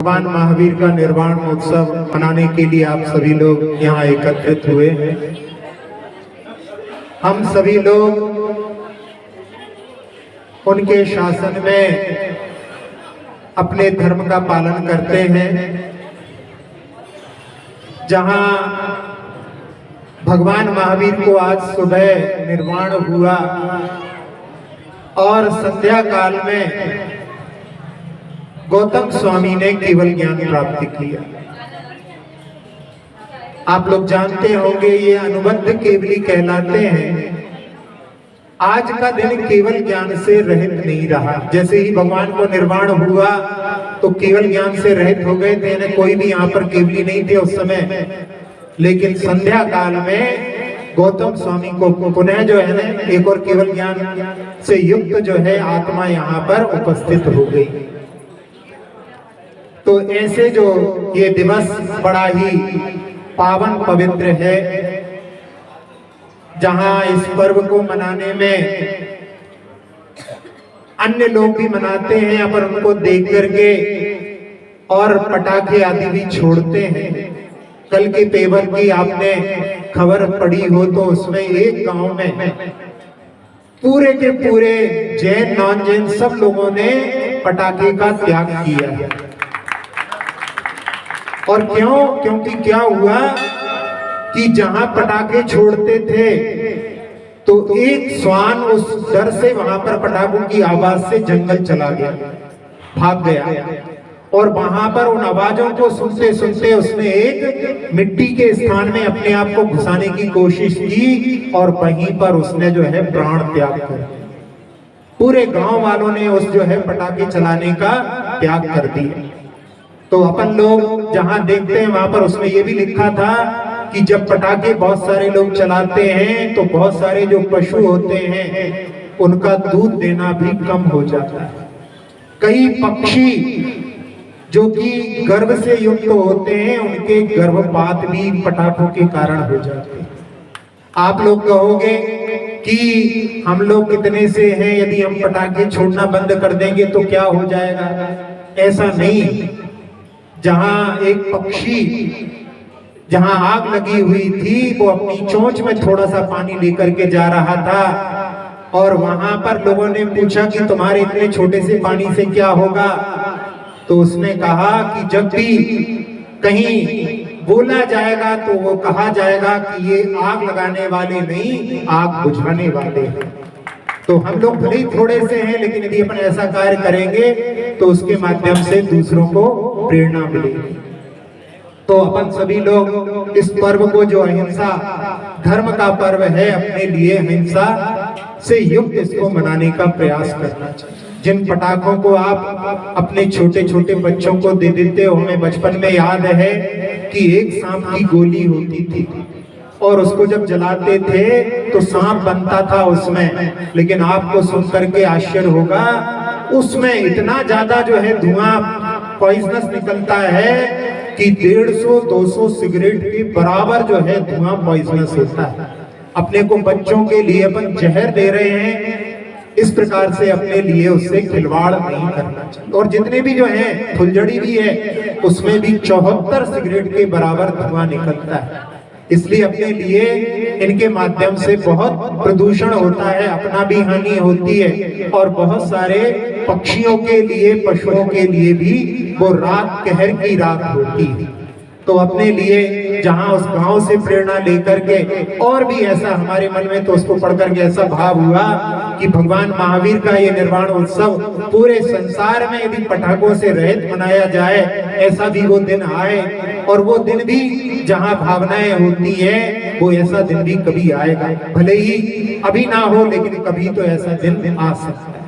भगवान महावीर का निर्वाण महोत्सव मनाने के लिए आप सभी लोग यहाँ एकत्रित हुए हैं। हम सभी लोग उनके शासन में अपने धर्म का पालन करते हैं। जहाँ भगवान महावीर को आज सुबह निर्वाण हुआ और संध्या काल में गौतम स्वामी ने केवल ज्ञान प्राप्त किया। आप लोग जानते होंगे ये अनुबद्ध केवली कहलाते हैं। आज का दिन केवल ज्ञान से रहित नहीं रहा। जैसे ही भगवान को निर्वाण हुआ तो केवल ज्ञान से रहित हो गए थे, कोई भी यहाँ पर केवली नहीं थे उस समय। लेकिन संध्या काल में गौतम स्वामी को पुनः जो है ना एक और केवल ज्ञान से युक्त जो है आत्मा यहाँ पर उपस्थित हो गई। तो ऐसे जो ये दिवस बड़ा ही पावन पवित्र है, जहां इस पर्व को मनाने में अन्य लोग भी मनाते हैं पर उनको देख करके और पटाखे आदि भी छोड़ते हैं। कल के पेपर की आपने खबर पढ़ी हो तो उसमें एक गांव में पूरे के पूरे जैन नॉन जैन सब लोगों ने पटाखे का त्याग किया। और क्यों? क्योंकि क्या हुआ कि जहां पटाखे छोड़ते थे तो एक श्वान उस डर से वहां पर पटाखों की आवाज से जंगल चला गया, भाग गया। और वहां पर उन आवाजों को सुनते सुनते उसने एक मिट्टी के स्थान में अपने आप को घुसाने की कोशिश की और वहीं पर उसने जो है प्राण त्याग कर। पूरे गांव वालों ने उस जो है पटाखे चलाने का त्याग कर दिया। तो अपन लोग जहां देखते हैं वहां पर उसमें ये भी लिखा था कि जब पटाखे बहुत सारे लोग चलाते हैं तो बहुत सारे जो पशु होते हैं उनका दूध देना भी कम हो जाता है। कई पक्षी जो कि गर्भ से युक्त होते हैं उनके गर्भपात भी पटाखों के कारण हो जाते हैं। आप लोग कहोगे कि हम लोग कितने से हैं, यदि हम पटाखे छोड़ना बंद कर देंगे तो क्या हो जाएगा? ऐसा नहीं। जहां एक पक्षी जहां आग लगी हुई थी वो अपनी चोंच में थोड़ा सा पानी लेकर के जा रहा था और वहां पर लोगों ने पूछा कि तुम्हारे इतने छोटे से पानी से क्या होगा? तो उसने कहा कि जब भी कहीं बोला जाएगा तो वो कहा जाएगा कि ये आग लगाने वाले नहीं, आग बुझाने वाले हैं। तो हम लोग भले ही थोड़े से हैं लेकिन यदि अपन ऐसा कार्य करेंगे तो उसके माध्यम से दूसरों को प्रेरणा मिलेगी। तो अपन सभी लोग इस पर्व को जो अहिंसा धर्म का पर्व है अपने लिए अहिंसा से युक्त इसको मनाने का प्रयास करना चाहिए। जिन पटाखों को आप अपने छोटे छोटे बच्चों को दे देते हो, हमें बचपन में याद है कि एक सांप की गोली होती थी और उसको जब जलाते थे तो सांप बनता था उसमें। लेकिन आपको सुनकर के आश्चर्य होगा उसमें इतना ज्यादा जो है धुआं पॉइजनस निकलता है कि 150-200 सिगरेट के बराबर जो है धुआं पॉइजनस होता है। अपने को बच्चों के लिए अपन जहर दे रहे हैं, इस प्रकार से अपने लिए उससे खिलवाड़ नहीं करना चाहिए। और जितने भी जो है फुलझड़ी भी है उसमें भी 74 सिगरेट के बराबर धुआं निकलता है। इसलिए अपने लिए इनके माध्यम से बहुत प्रदूषण होता है, अपना भी हानि होती है और बहुत सारे पक्षियों के लिए पशुओं के लिए भी वो रात कहर की रात होती है। तो अपने लिए जहां उस गांव से प्रेरणा लेकर के और भी ऐसा हमारे मन में तो उसको पढ़ करके ऐसा भाव हुआ कि भगवान महावीर का ये निर्वाण उत्सव पूरे संसार में यदि पटाखों से रहित मनाया जाए, ऐसा भी वो दिन आए। और वो दिन भी जहां भावनाएं होती है वो ऐसा दिन भी कभी आएगा। भले ही अभी ना हो लेकिन कभी तो ऐसा दिन आ सकता है।